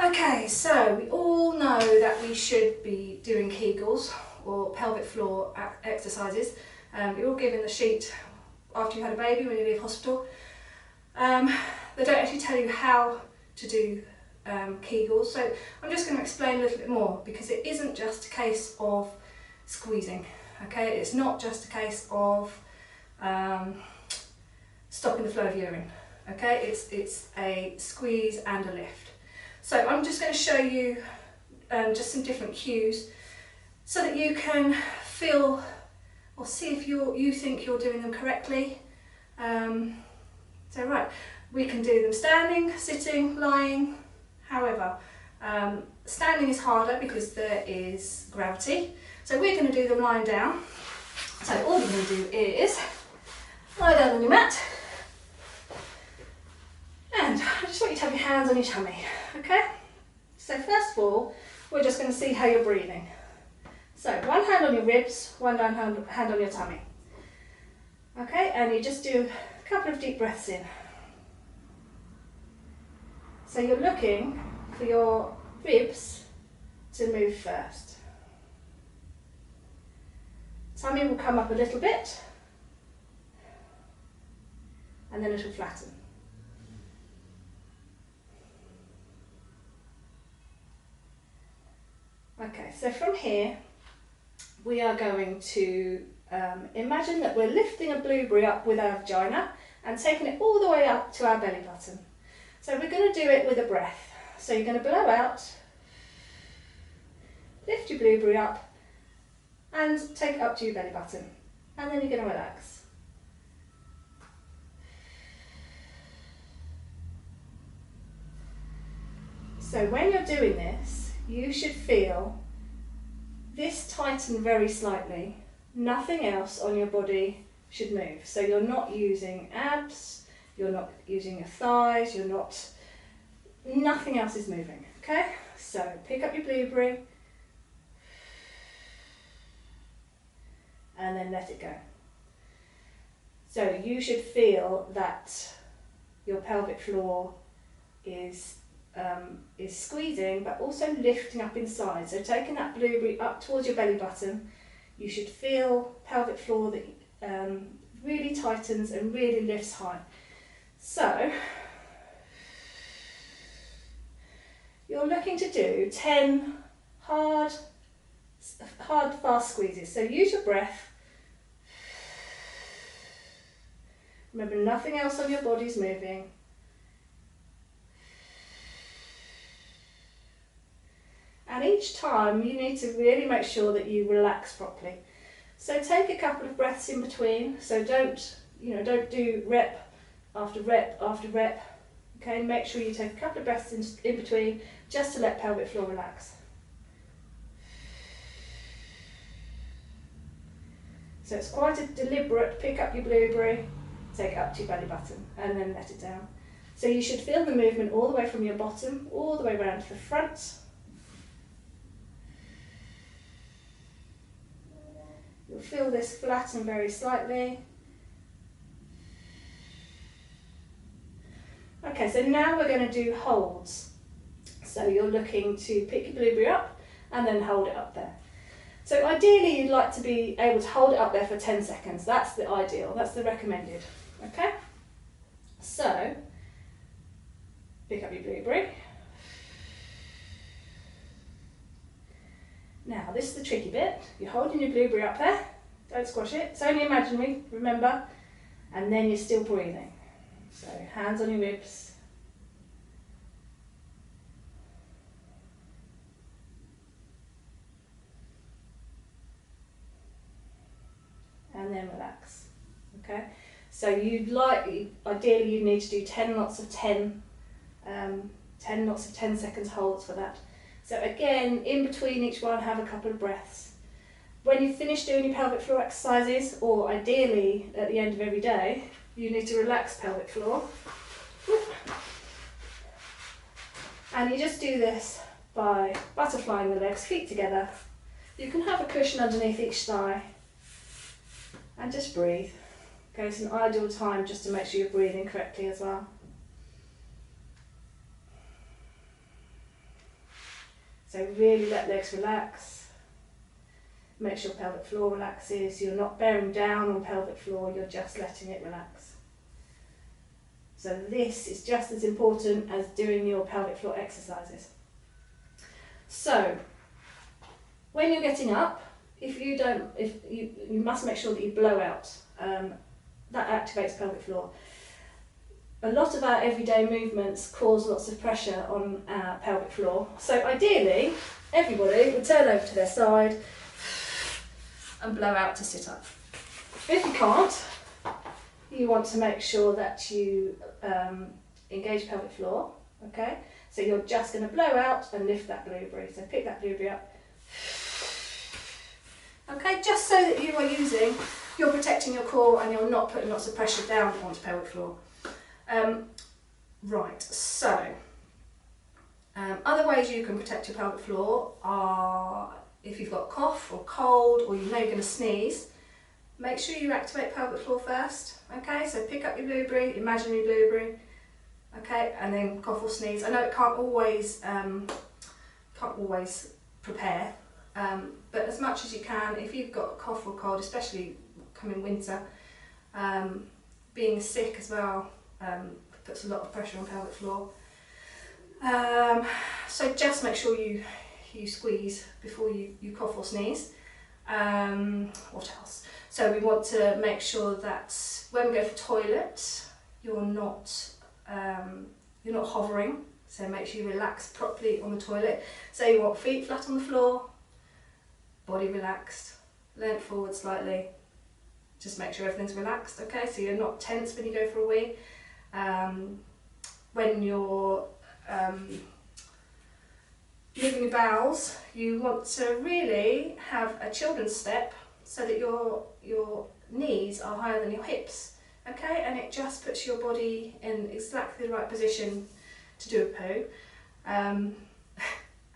Okay, so we all know that we should be doing Kegels or pelvic floor exercises. You're all given the sheet after you had a baby when you leave hospital. They don't actually tell you how to do Kegels, so I'm just going to explain a little bit more, because it isn't just a case of squeezing. Okay, it's not just a case of stopping the flow of urine. Okay, it's a squeeze and a lift. So I'm just going to show you just some different cues so that you can feel or see if you think you're doing them correctly. So right, we can do them standing, sitting, lying, however. Standing is harder because there is gravity, so we're going to do them lying down. So all we're going to do is lie down on your mat, and I just want you to have your hands on your tummy, okay? So first of all, we're just going to see how you're breathing. So one hand on your ribs, one hand on your tummy. Okay, and you just do a couple of deep breaths in. So you're looking for your ribs to move first. Tummy will come up a little bit, and then it will flatten. Okay, so from here we are going to imagine that we're lifting a blueberry up with our vagina and taking it all the way up to our belly button. So we're going to do it with a breath. So you're going to blow out, lift your blueberry up and take it up to your belly button, and then you're going to relax. So when you're doing this, you should feel this tighten very slightly. Nothing else on your body should move. So you're not using abs, you're not using your thighs, nothing else is moving, okay? So pick up your blueberry and then let it go. So you should feel that your pelvic floor is squeezing but also lifting up inside. So taking that blueberry up towards your belly button, you should feel pelvic floor that really tightens and really lifts high. So you're looking to do 10 hard, fast squeezes. So use your breath. Remember, nothing else on your body is moving. And each time you need to really make sure that you relax properly. So take a couple of breaths in between. So don't do rep after rep after rep. Okay, make sure you take a couple of breaths in between just to let pelvic floor relax. So it's quite a deliberate, pick up your blueberry, take it up to your belly button and then let it down. So you should feel the movement all the way from your bottom, all the way around to the front. You'll feel this flatten very slightly. Okay, so now we're going to do holds. So you're looking to pick your blueberry up and then hold it up there. So ideally you'd like to be able to hold it up there for 10 seconds. That's the ideal, that's the recommended. Okay? So, pick up your blueberry. Now, this is the tricky bit. You're holding your blueberry up there. Don't squash it. It's only imaginary, remember. And then you're still breathing. So, hands on your ribs. And then relax. Okay? So ideally you need to do 10 lots of 10 seconds holds for that. So again, in between each one, have a couple of breaths. When you finish doing your pelvic floor exercises, or ideally at the end of every day, you need to relax pelvic floor. And you just do this by butterflying the legs, feet together. You can have a cushion underneath each thigh and just breathe. Okay, it's an ideal time just to make sure you're breathing correctly as well. So really let legs relax. Make sure pelvic floor relaxes. You're not bearing down on pelvic floor, you're just letting it relax. So this is just as important as doing your pelvic floor exercises. So when you're getting up, you must make sure that you blow out. That activates pelvic floor. A lot of our everyday movements cause lots of pressure on our pelvic floor. So ideally, everybody would turn over to their side and blow out to sit up. If you can't, you want to make sure that you engage pelvic floor, okay? So you're just going to blow out and lift that blueberry. So pick that blueberry up. Okay, just so that you're protecting your core and you're not putting lots of pressure down onto pelvic floor. Right, so other ways you can protect your pelvic floor are if you've got a cough or cold or you know you're going to sneeze, make sure you activate pelvic floor first. Okay, so pick up your blueberry, imaginary blueberry, okay, and then cough or sneeze. I know it can't always prepare, but as much as you can, if you've got a cough or cold, especially coming winter, being sick as well puts a lot of pressure on pelvic floor. So just make sure you squeeze before you cough or sneeze. What else? So we want to make sure that when we go for toilet, you're not hovering. So make sure you relax properly on the toilet. So you want feet flat on the floor, body relaxed, lean forward slightly. Just make sure everything's relaxed, okay? So you're not tense when you go for a wee. When you're moving your bowels, you want to really have a children's step so that your knees are higher than your hips, okay? And it just puts your body in exactly the right position to do a poo,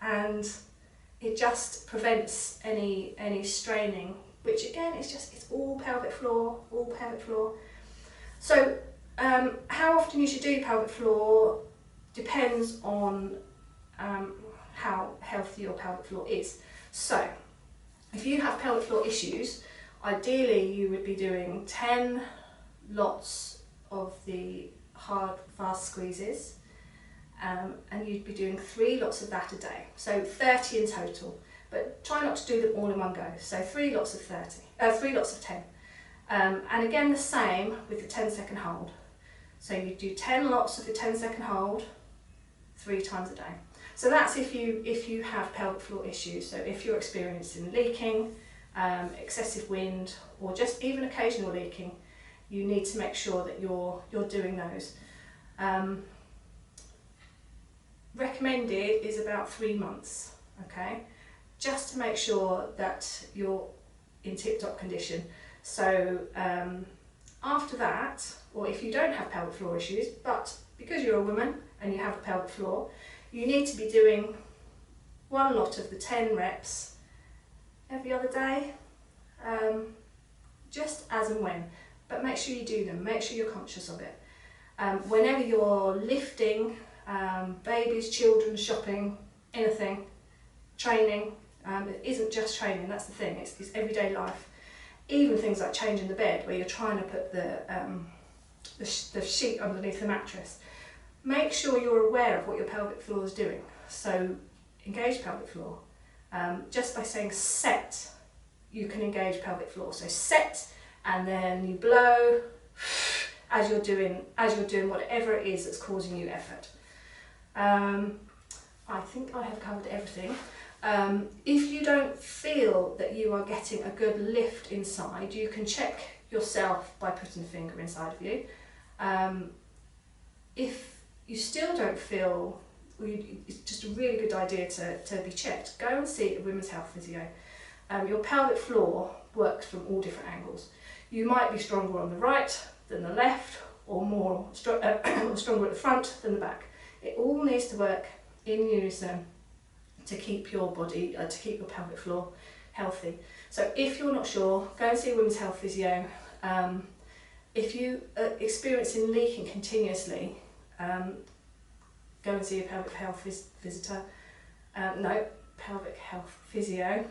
and it just prevents any straining, which again it's all pelvic floor, So how often you should do pelvic floor depends on how healthy your pelvic floor is. So if you have pelvic floor issues, ideally you would be doing 10 lots of the hard, fast squeezes, and you'd be doing 3 lots of that a day, so 30 in total, but try not to do them all in one go. So 3 lots of 10. And again the same with the 10-second hold. So you do 10 lots of the 10-second hold 3 times a day. So that's if you have pelvic floor issues. So if you're experiencing leaking, excessive wind, or just even occasional leaking, you need to make sure that you're doing those. Recommended is about 3 months, okay, just to make sure that you're in tip-top condition. So after that, or if you don't have pelvic floor issues, but because you're a woman and you have a pelvic floor, you need to be doing 1 lot of the 10 reps every other day, just as and when, but make sure you do them, make sure you're conscious of it. Whenever you're lifting, babies, children, shopping, anything, training, it isn't just training, that's the thing, it's everyday life. Even things like changing the bed, where you're trying to put the sheet underneath the mattress. Make sure you're aware of what your pelvic floor is doing. So engage pelvic floor. Just by saying set, you can engage pelvic floor. So set, and then you blow as you're doing whatever it is that's causing you effort. I think I have covered everything. If you don't feel that you are getting a good lift inside, you can check yourself by putting a finger inside of you. If you still don't feel, it's just a really good idea to be checked. Go and see a women's health physio. Your pelvic floor works from all different angles. You might be stronger on the right than the left, or or stronger at the front than the back. It all needs to work in unison to keep your body, to keep your pelvic floor healthy. So if you're not sure, go and see a women's health physio. If you are experiencing leaking continuously, go and see a pelvic health visitor. No, pelvic health physio.